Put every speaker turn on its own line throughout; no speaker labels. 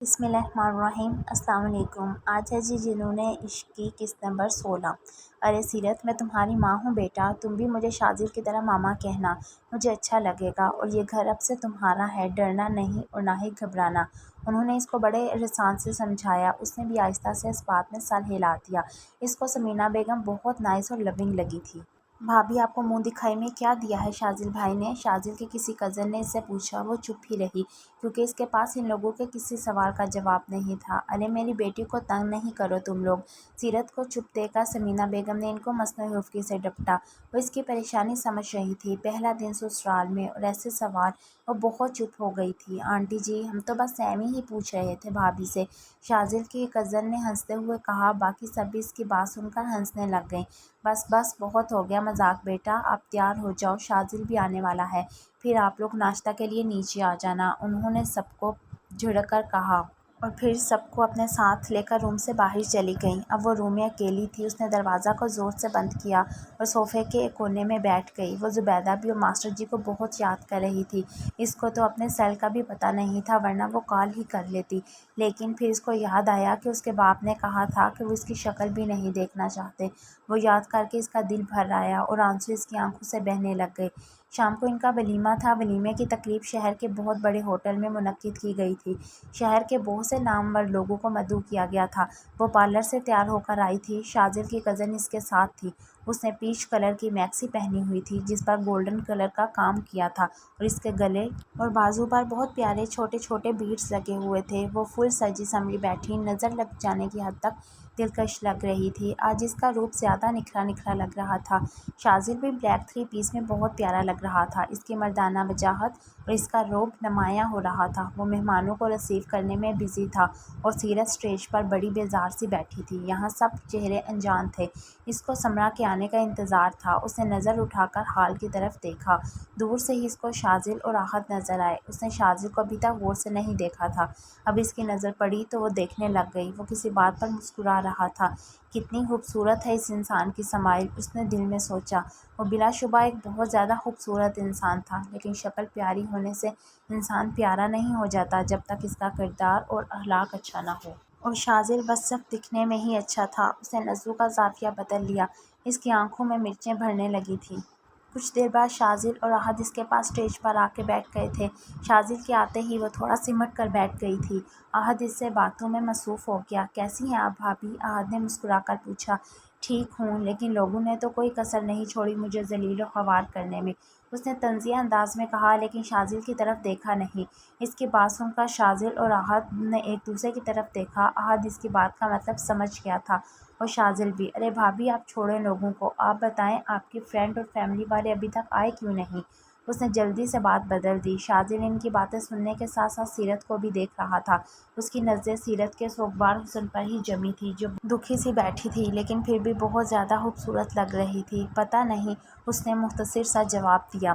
بسم اللہ الرحمن الرحیم۔ السلام علیکم۔ آج ہے جی جنون عشق کی قسط نمبر 16۔ ارے سیرت، میں تمہاری ماں ہوں بیٹا، تم بھی مجھے شاذل کی طرح ماما کہنا، مجھے اچھا لگے گا، اور یہ گھر اب سے تمہارا ہے، ڈرنا نہیں اور نہ ہی گھبرانا۔ انہوں نے اس کو بڑے رسان سے سمجھایا۔ اس نے بھی آہستہ سے اس بات میں سر ہلا دیا۔ اس کو سمینہ بیگم بہت نائس اور لونگ لگی تھی۔ بھابھی، آپ کو منہ دکھائی میں کیا دیا ہے شاذل بھائی نے؟ شاذل کے کسی کزن نے اس سے پوچھا۔ وہ چپ ہی رہی کیونکہ اس کے پاس ان لوگوں کے کسی سوال کا جواب نہیں تھا۔ ارے میری بیٹی کو تنگ نہیں کرو تم لوگ۔ سیرت کو چپ دیکھ کر سمینہ بیگم نے ان کو مصنوعی حفظی سے ڈپٹا۔ وہ اس کی پریشانی سمجھ رہی تھی۔ پہلا دن سسرال میں اور ایسے سوال۔ وہ بہت چپ ہو گئی تھی۔ آنٹی جی، ہم تو بس سیمی ہی پوچھ رہے تھے بھابھی سے، شاذل کی کزن نے ہنستے ہوئے کہا۔ باقی سب بھی اس کی بات سن کر ہنسنے لگ گئیں۔ بس بس، بہت ہو گیا مذاق بیٹا، آپ تیار ہو جاؤ، شاذل بھی آنے والا ہے، پھر آپ لوگ ناشتہ کے لیے نیچے آ جانا، انہوں نے سب کو جھڑک کر کہا۔ اور پھر سب کو اپنے ساتھ لے کر روم سے باہر چلی گئیں۔ اب وہ روم میں اکیلی تھی۔ اس نے دروازہ کو زور سے بند کیا اور صوفے کے ایک کونے میں بیٹھ گئی۔ وہ زبیدہ بھی اور ماسٹر جی کو بہت یاد کر رہی تھی۔ اس کو تو اپنے سیل کا بھی پتہ نہیں تھا، ورنہ وہ کال ہی کر لیتی، لیکن پھر اس کو یاد آیا کہ اس کے باپ نے کہا تھا کہ وہ اس کی شکل بھی نہیں دیکھنا چاہتے۔ وہ یاد کر کے اس کا دل بھر آیا اور آنسو اس کی آنکھوں سے بہنے لگ گئے۔ شام کو ان کا ولیمہ تھا۔ ولیمے کی تقریب شہر کے بہت بڑے ہوٹل میں منعقد کی گئی تھی۔ شہر کے بہت سے نامور لوگوں کو مدعو کیا گیا تھا۔ وہ پارلر سے تیار ہو کر آئی تھی۔ شاذل کی کزن اس کے ساتھ تھی۔ اس نے پیچ کلر کی میکسی پہنی ہوئی تھی جس پر گولڈن کلر کا کام کیا تھا اور اس کے گلے اور بازو پر بہت پیارے چھوٹے چھوٹے بیڈز لگے ہوئے تھے۔ وہ فل سجی سنوری بیٹھی، نظر لگ جانے کی حد تک دلکش لگ رہی تھی۔ آج اس کا روپ زیادہ نکھرا نکھرا لگ رہا تھا۔ شاذل بھی بلیک 3 پیس میں بہت پیارا لگ رہا تھا۔ اس کی مردانہ وجاہت اور اس کا روب نمایاں ہو رہا تھا۔ وہ مہمانوں کو ریسیو کرنے میں بزی تھا اور سیرت اسٹیج پر بڑی بیزار سی بیٹھی تھی۔ یہاں سب چہرے انجان تھے۔ اس کو سمرا کے آنے کا انتظار تھا۔ اس نے نظر اٹھا کر ہال کی طرف دیکھا۔ دور سے ہی اس کو شاذل اور راحت نظر آئے۔ اس نے شاذل کو ابھی تک غور سے نہیں دیکھا تھا۔ اب اس کی نظر پڑی تو وہ دیکھنے لگ گئی۔ وہ کسی بات پر مسکرا رہا تھا۔ کتنی خوبصورت ہے اس انسان کی سمائل، اس نے دل میں سوچا۔ وہ بلا شبہ ایک بہت زیادہ خوبصورت انسان تھا، لیکن شکل پیاری ہونے سے انسان پیارا نہیں ہو جاتا جب تک اس کا کردار اور اخلاق اچھا نہ ہو۔ اور شاذل بس صرف دکھنے میں ہی اچھا تھا۔ اس نے نظروں کا زاویہ بدل لیا۔ اس کی آنکھوں میں مرچیں بھرنے لگی تھیں۔ کچھ دیر بعد شاذل اور احد اس کے پاس اسٹیج پر آ کے بیٹھ گئے تھے۔ شاذل کے آتے ہی وہ تھوڑا سمٹ کر بیٹھ گئی تھی۔ احد اس سے باتوں میں مصروف ہو گیا۔ کیسی ہیں آپ بھابھی؟ احد نے مسکرا کر پوچھا۔ ٹھیک ہوں، لیکن لوگوں نے تو کوئی کسر نہیں چھوڑی مجھے ذلیل و خوار کرنے میں، اس نے طنزیہ انداز میں کہا، لیکن شاذل کی طرف دیکھا نہیں۔ اس کی بات سن کر شاذل اور احد نے ایک دوسرے کی طرف دیکھا۔ احد اس کی بات کا مطلب سمجھ گیا تھا اور شاذل بھی۔ ارے بھابھی، آپ چھوڑیں لوگوں کو، آپ بتائیں آپ کی فرینڈ اور فیملی والے ابھی تک آئے کیوں نہیں؟ اس نے جلدی سے بات بدل دی۔ شاذل ان کی باتیں سننے کے ساتھ ساتھ سیرت کو بھی دیکھ رہا تھا۔ اس کی نظریں سیرت کے سوگوار حسن پر ہی جمی تھی جو دکھی سی بیٹھی تھی، لیکن پھر بھی بہت زیادہ خوبصورت لگ رہی تھی۔ پتہ نہیں، اس نے مختصر سا جواب دیا۔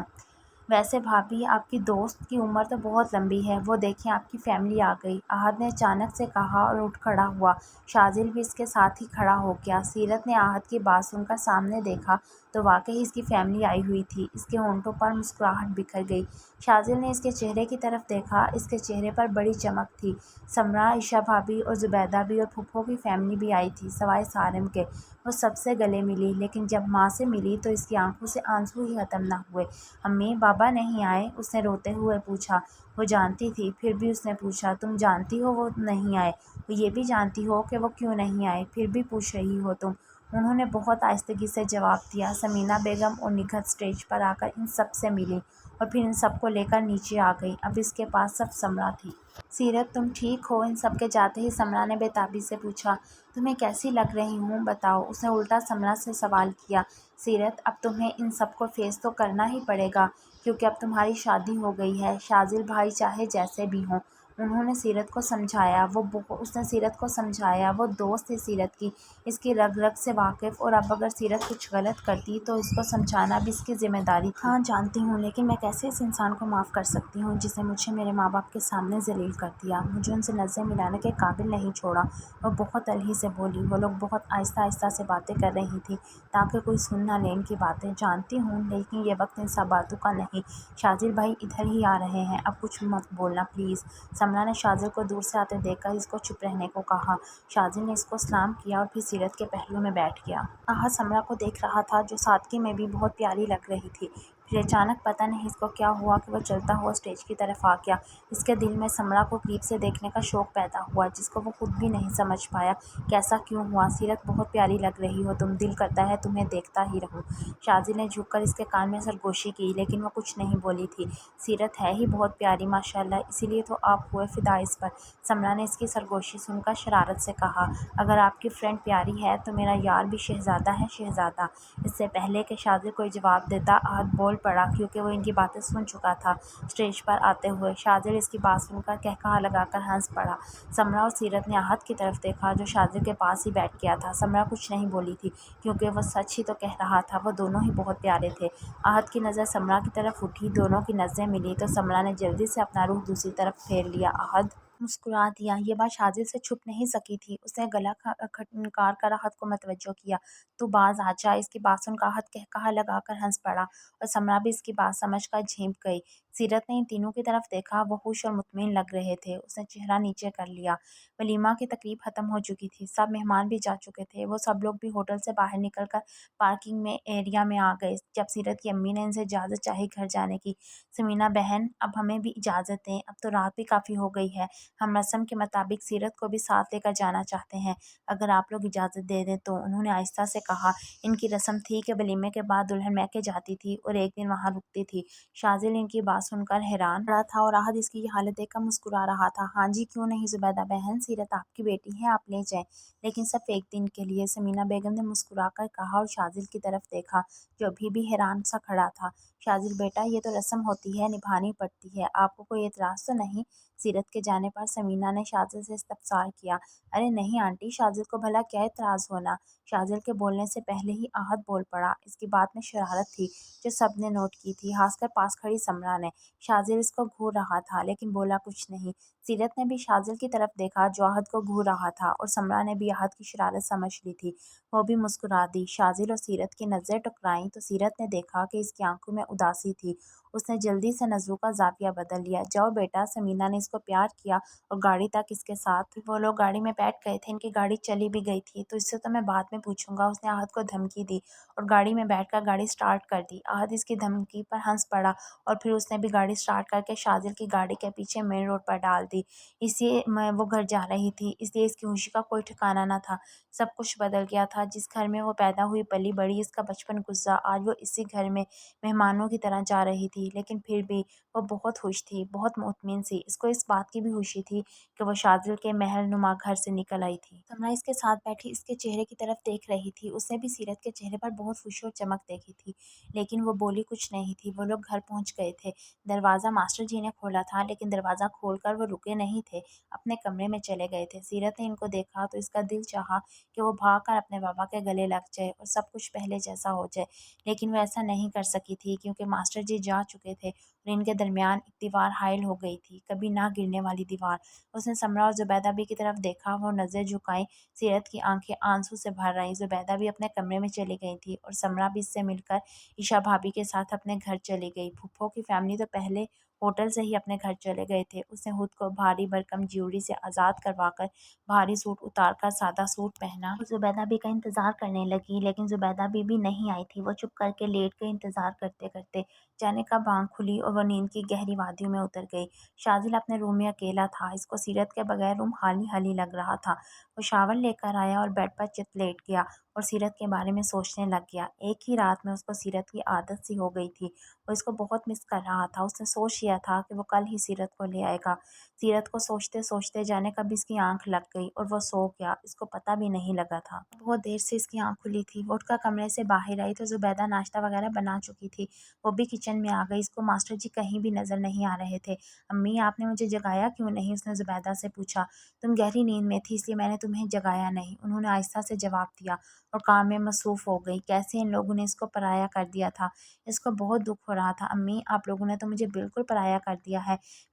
ویسے بھابھی، آپ کی دوست کی عمر تو بہت لمبی ہے، وہ دیکھیں آپ کی فیملی آ گئی، احد نے اچانک سے کہا اور اٹھ کھڑا ہوا۔ شاذل بھی اس کے ساتھ ہی کھڑا ہو گیا۔ سیرت نے احد کی بات سن کر سامنے دیکھا تو واقعی اس کی فیملی آئی ہوئی تھی۔ اس کے ہونٹوں پر مسکراہٹ بکھر گئی۔ شاذل نے اس کے چہرے کی طرف دیکھا۔ اس کے چہرے پر بڑی چمک تھی۔ سمرا، عائشہ بھابھی اور زبیدہ بھی اور پھپھو کی فیملی بھی آئی تھی، سوائے سارم کے۔ وہ سب سے گلے ملی، لیکن جب ماں سے ملی تو اس کی آنکھوں سے آنسو ہی ختم نہ ہوئے۔ امی، بابا نہیں آئے؟ اس نے روتے ہوئے پوچھا۔ وہ جانتی تھی، پھر بھی اس نے پوچھا۔ تم جانتی ہو وہ نہیں آئے، وہ یہ بھی جانتی ہو کہ وہ کیوں نہیں آئے، پھر بھی پوچھ رہی ہو تم؟ انہوں نے بہت آہستگی سے جواب دیا۔ سمینہ بیگم اور نگہت اسٹیج پر آ کر ان سب سے ملی اور پھر ان سب کو لے کر نیچے آ گئیں۔ اب اس کے پاس صرف سمرا تھی۔ سیرت، تم ٹھیک ہو؟ ان سب کے جاتے ہی سمرا نے بے تابی سے پوچھا۔ تمہیں کیسی لگ رہی ہوں بتاؤ، اس نے الٹا سمرا سے سوال کیا۔ سیرت، اب تمہیں ان سب کو فیس تو کرنا ہی پڑے گا کیونکہ اب تمہاری شادی ہو گئی ہے۔ شاذل بھائی چاہے جیسے بھی ہوں، انہوں نے سیرت کو سمجھایا۔ اس نے سیرت کو سمجھایا، وہ دوست تھی سیرت کی، اس کی رگ رگ سے واقف، اور اب اگر سیرت کچھ غلط کرتی تو اس کو سمجھانا بھی اس کی ذمہ داری تھی۔ ہاں جانتی ہوں، لیکن میں کیسے اس انسان کو معاف کر سکتی ہوں جس نے مجھے میرے ماں باپ کے سامنے ذلیل کر دیا، مجھے ان سے نظریں ملانے کے قابل نہیں چھوڑا۔ وہ بہت تلخی سے بولی۔ وہ لوگ بہت آہستہ آہستہ سے باتیں کر رہی تھیں تاکہ کوئی سن نہ لے ان کی باتیں۔ جانتی ہوں، لیکن یہ وقت ان سب باتوں کا نہیں۔ شاذل بھائی ادھر ہی آ رہے ہیں، اب کچھ مت بولنا پلیز۔ سمرا نے شاذل کو دور سے آتے دیکھ کر اس کو چپ رہنے کو کہا۔ شاذل نے اس کو سلام کیا اور پھر سیرت کے پہلو میں بیٹھ گیا۔ احد سمرا کو دیکھ رہا تھا جو سادگی میں بھی بہت پیاری لگ رہی تھی۔ پھر اچانک پتہ نہیں اس کو کیا ہوا کہ وہ چلتا ہوا اسٹیج کی طرف آ گیا۔ اس کے دل میں سمرا کو قریب سے دیکھنے کا شوق پیدا ہوا جس کو وہ خود بھی نہیں سمجھ پایا کہ ایسا کیوں ہوا۔ سیرت بہت پیاری لگ رہی ہو تم، دل کرتا ہے تمہیں دیکھتا ہی رہوں۔ شاذل نے جھک کر اس کے کان میں سرگوشی کی لیکن وہ کچھ نہیں بولی تھی۔ سیرت ہے ہی بہت پیاری ماشاءاللہ، اسی لیے تو آپ ہوئے فدا اس پر، سمرا نے اس کی سرگوشی سن کر شرارت سے کہا۔ اگر آپ کی فرینڈ پیاری ہے تو میرا یار بھی شہزادہ ہے شہزادہ۔ اس سے پہلے کہ شاذل کوئی جواب دیتا احد بول پڑا کیونکہ وہ ان کی باتیں سن چکا تھا۔ اسٹیج پر آتے ہوئے شاذل اس کی بات سن کر قہقہہ لگا کر ہنس پڑا۔ سمرا اور سیرت نے احد کی طرف دیکھا جو شاذل کے پاس ہی بیٹھ گیا تھا۔ سمرا کچھ نہیں بولی تھی کیونکہ وہ سچ ہی تو کہہ رہا تھا، وہ دونوں ہی بہت پیارے تھے۔ احد کی نظر سمرا کی طرف اٹھی، دونوں کی نظریں ملی تو سمرا نے جلدی سے اپنا رخ دوسری طرف پھیر لیا۔ احد مسکرا دیا۔ یہ بات شاذل سے چھپ نہیں سکی تھی۔ اس نے گلا کھنکار کر احد کو متوجہ کیا۔ تو باز آ جا۔ اس کی بات سن کر احد قہقہہ لگا کر ہنس پڑا اور سمرا بھی اس کی بات سمجھ کر جھینک گئی۔ سیرت نے ان تینوں کی طرف دیکھا، وہ خوش اور مطمئن لگ رہے تھے۔ اس نے چہرہ نیچے کر لیا۔ ولیمہ کی تقریب ختم ہو چکی تھی، سب مہمان بھی جا چکے تھے۔ وہ سب لوگ بھی ہوٹل سے باہر نکل کر پارکنگ میں ایریا میں آ گئے۔ جب سیرت کی امی نے ان سے اجازت چاہی گھر جانے کی، سمینہ بہن اب ہمیں بھی اجازت دیں، اب تو رات بھی کافی ہو گئی ہے، ہم رسم کے مطابق سیرت کو بھی ساتھ لے کر جانا چاہتے ہیں، اگر آپ لوگ اجازت دے دیں تو، انہوں نے آہستہ سے کہا۔ ان کی رسم تھی کہ ولیمے کے بعد دلہن میکے جاتی تھی اور ایک دن وہاں رکتی تھی۔ شاذل ان کی بات سن کر حیران پڑا تھا اور احد اس کی یہ حالت دیکھ کر مسکرا رہا تھا۔ ہاں جی کیوں نہیں زبیدہ بہن، سیرت آپ کی بیٹی ہے، آپ لے جائیں، لیکن صرف ایک دن کے لیے، سمینہ بیگم نے مسکرا کر کہا اور شاذل کی طرف دیکھا جو ابھی بھی حیران سا کھڑا تھا۔ شاذل بیٹا یہ تو رسم ہوتی ہے، نبھانی پڑتی ہے، آپ کو کوئی اعتراض تو نہیں؟ سیرت کے جانے پر سمینہ نے شاذل سے استفسار کیا۔ ارے نہیں آنٹی، شاذل کو بھلا کیا اعتراض ہونا؟ شاذل کے بولنے سے پہلے ہی احد بول پڑا۔ اس کی بات میں شرارت تھی جو سب نے نوٹ کی تھی، خاص کر پاس کھڑی سمرا نے۔ شاذل اس کو گھور رہا تھا لیکن بولا کچھ نہیں۔ سیرت نے بھی شاذل کی طرف دیکھا جو احد کو گھور رہا تھا اور سمرا نے بھی احد کی شرارت سمجھ لی تھی، وہ بھی مسکرا دی۔ شاذل اور سیرت کی نظریں ٹکرائیں تو سیرت نے دیکھا کہ اس کی آنکھوں میں اداسی تھی۔ اس نے جلدی سے نظروں کا زاویہ بدل لیا۔ جاؤ بیٹا، سمینہ نے اس کو پیار کیا اور گاڑی تک اس کے ساتھ، وہ لوگ گاڑی میں بیٹھ گئے تھے، ان کی گاڑی چلی بھی گئی تھی، تو اس سے تو میں بعد میں پوچھوں گا، اس نے احد کو دھمکی دی اور گاڑی میں بیٹھ کر گاڑی سٹارٹ کر دی۔ احد اس کی دھمکی پر ہنس پڑا اور پھر اس نے بھی گاڑی سٹارٹ کر کے شاذل کی گاڑی کے پیچھے مین روڈ پر ڈال دی۔ اسی میں وہ گھر جا رہی تھی، اس لیے اس کی خوشی کا کوئی ٹھکانہ نہ تھا۔ سب کچھ بدل گیا تھا، جس گھر میں وہ پیدا ہوئی پلی بڑی، اس کا بچپن گزرا، آج وہ اسی گھر میں مہمانوں کی طرح جا رہی تھی، لیکن پھر بھی وہ بہت خوش تھی، بہت مطمئن سی۔ اس کو اس بات کی بھی خوشی تھی کہ وہ شاذل کے محل نما گھر سے نکل آئی تھی۔ سمرا اس کے ساتھ بیٹھی اس کے چہرے کی طرف دیکھ رہی تھی، اس نے بھی سیرت کے چہرے پر بہت خوشی اور چمک دیکھی تھی، لیکن وہ بولی کچھ نہیں تھی۔ وہ لوگ گھر پہنچ گئے تھے۔ دروازہ ماسٹر جی نے کھولا تھا لیکن دروازہ کھول کر وہ رکے نہیں تھے، اپنے کمرے میں چلے گئے تھے۔ سیرت نے ان کو دیکھا تو اس کا دل چاہا کہ وہ بھاگ کر اپنے بابا کے گلے لگ جائے اور سب کچھ پہلے جیسا ہو جائے، لیکن وہ ایسا نہیں کر سکی تھی کیونکہ ماسٹر جی جا چکے تھے اور ان کے درمیان ایک دیوار حائل ہو گئی تھی، کبھی نہ گرنے والی دیوار۔ اس نے سمرا اور زبیدہ بھی کی طرف دیکھا، وہ نظریں جھکائیں، سیرت کی آنکھیں آنسو سے بھر آئیں۔ زبیدہ بھی اپنے کمرے میں چلی گئی تھی اور سمرا بھی اس سے مل کر عشا بھابی کے ساتھ اپنے گھر چلی گئی۔ پھپھو کی فیملی تو پہلے ہوٹل سے ہی اپنے گھر چلے گئے تھے۔ اس نے خود کو بھاری بھرکم جیوری سے آزاد کروا کر بھاری سوٹ اتار کر سادہ سوٹ پہنا۔ زبیدہ بی کا انتظار کرنے لگی لیکن زبیدہ بی نہیں آئی تھی، وہ چپ کر کے لیٹ گئی انتظار کرتے کرتے۔ جانے کب آنکھ کھلی اور وہ نیند کی گہری وادیوں میں اتر گئی۔ شاذل اپنے روم میں اکیلا تھا، اس کو سیرت کے بغیر روم خالی خالی لگ رہا تھا۔ وہ شاور لے کر آیا اور بیڈ پر چت لیٹ گیا اور سیرت کے بارے میں سوچنے لگ گیا۔ ایک ہی رات میں اس کو سیرت کی عادت سی ہو گئی تھی، وہ اس کو بہت مس کر رہا تھا۔ اس نے سوچ لیا تھا کہ وہ کل ہی سیرت کو لے آئے گا۔ سیرت کو سوچتے سوچتے جانے کب اس کی آنکھ لگ گئی اور وہ سو گیا، اس کو پتہ بھی نہیں لگا تھا۔ بہت دیر سے اس کی آنکھ کھلی تھی، وہ اٹھ کر کمرے سے باہر آئی تو زبیدہ ناشتہ وغیرہ بنا چکی تھی، وہ بھی کچن میں آ گئی۔ اس کو ماسٹر جی کہیں بھی نظر نہیں آ رہے تھے۔ امی آپ نے مجھے جگایا کیوں نہیں؟ اس نے زبیدہ سے پوچھا۔ تم گہری نیند میں تھی اس لیے میں نے تمہیں جگایا نہیں، انہوں نے آہستہ سے جواب دیا اور کام میں مصروف ہو گئی۔ کیسے ان لوگوں نے اس کو پرایا کر دیا تھا، اس کو بہت دکھ ہو رہا تھا۔ امی آپ لوگوں نے تو مجھے بالکل پرایا کر دیا ہے،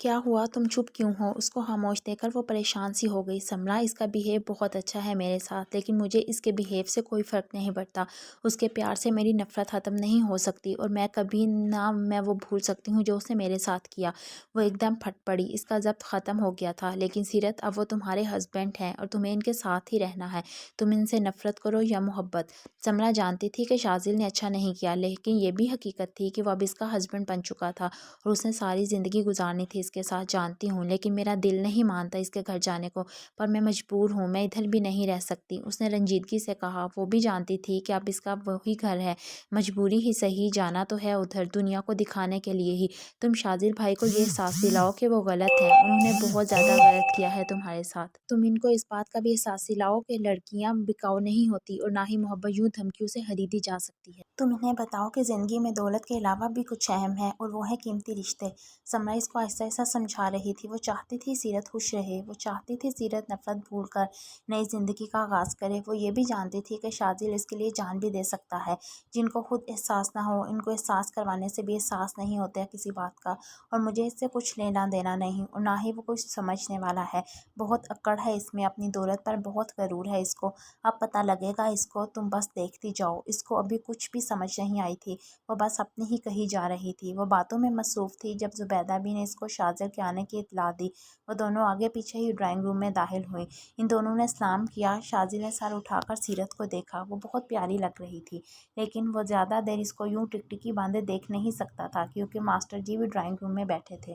کیا ہوا، تم چپ کیوں ہو؟ اس کو خاموش دیکھ کر وہ پریشان سی ہو گئی۔ سمرا، اس کا بیہیو بہت اچھا ہے میرے ساتھ، لیکن مجھے اس کے بیہیو سے کوئی فرق نہیں پڑتا۔ اس کے پیار سے میری نفرت ختم نہیں ہو سکتی، اور میں کبھی نہ میں وہ بھول سکتی ہوں جو اس نے میرے ساتھ کیا۔ وہ ایک دم پھٹ پڑی۔ اس کا ضبط ختم ہو گیا تھا۔ لیکن سیرت، اب وہ تمہارے ہسبینڈ ہیں اور تمہیں ان کے ساتھ ہی رہنا ہے۔ تم ان سے نفرت کرو یا محبت۔ سمرا جانتی تھی کہ شاذل نے اچھا نہیں کیا، لیکن یہ بھی حقیقت تھی کہ وہ اب اس کا ہسبینڈ بن چکا تھا اور اس نے ساری زندگی گزارنی تھی اس کے ساتھ۔ جانتی ہوں، لیکن میرا دل نہیں مانتا اس کے گھر جانے کو، پر میں مجبور ہوں، میں ادھر بھی نہیں رہ سکتی، اس نے رنجیدگی سے کہا۔ وہ بھی جانتی تھی کہ اب اس کا وہی گھر ہے، مجبوری ہی صحیح، جانا تو ہے ادھر، دنیا کو دکھانے کے لیے ہی۔ تم شاذل بھائی کو یہ احساس دلاؤ کہ وہ غلط ہیں، انہوں نے بہت زیادہ غلط کیا ہے تمہارے ساتھ۔ تم ان کو اس بات کا بھی احساس دلاؤ کہ لڑکیاں بکاؤ نہیں ہوتی، اور نہ ہی محبت یوں دھمکیوں سے خریدی جا سکتی ہے۔ تم انہیں بتاؤ کہ زندگی میں دولت کے علاوہ بھی کچھ اہم ہے، اور وہ ہے قیمتی رشتے۔ سمرا اس کو آہستہ آہستہ سمجھا رہی تھی۔ وہ چاہتی تھی سیرت خوش رہے، وہ چاہتی تھی سیرت نفرت بھول کر نئی زندگی کا آغاز کرے۔ وہ یہ بھی جانتی تھی کہ شاذل اس کے لیے جان بھی دے سکتا ہے۔ جن کو خود احساس نہ ہو، ان کو احساس کروانے سے بھی احساس نہیں ہوتا کسی بات کا، اور مجھے اس سے کچھ لینا دینا نہیں، اور نہ ہی وہ کچھ سمجھنے والا ہے۔ بہت اکڑ ہے اس میں، اپنی دولت پر بہت غرور ہے اس کو۔ اب پتہ لگے گا اس کو، تم بس دیکھتی جاؤ۔ اس کو ابھی کچھ بھی سمجھ نہیں آئی تھی، وہ بس اپنی ہی کہی جا رہی تھی۔ وہ باتوں میں مصروف تھی۔ جب زبیدہ بھی نے اس کو شاذل کے آنے کی اطلاع دی، وہ دونوں آگے پیچھے ہی ڈرائنگ روم میں داخل ہوئیں۔ ان دونوں نے سلام کیا۔ شاذل نے سر اٹھا کر سیرت کو دیکھا۔ وہ بہت پیاری لگ رہی تھی، لیکن وہ زیادہ دیر اس کو یوں ٹکٹکی باندھے دیکھ نہیں سکتا تھا، کیونکہ ماسٹر جی بھی ڈرائنگ روم میں بیٹھے تھے۔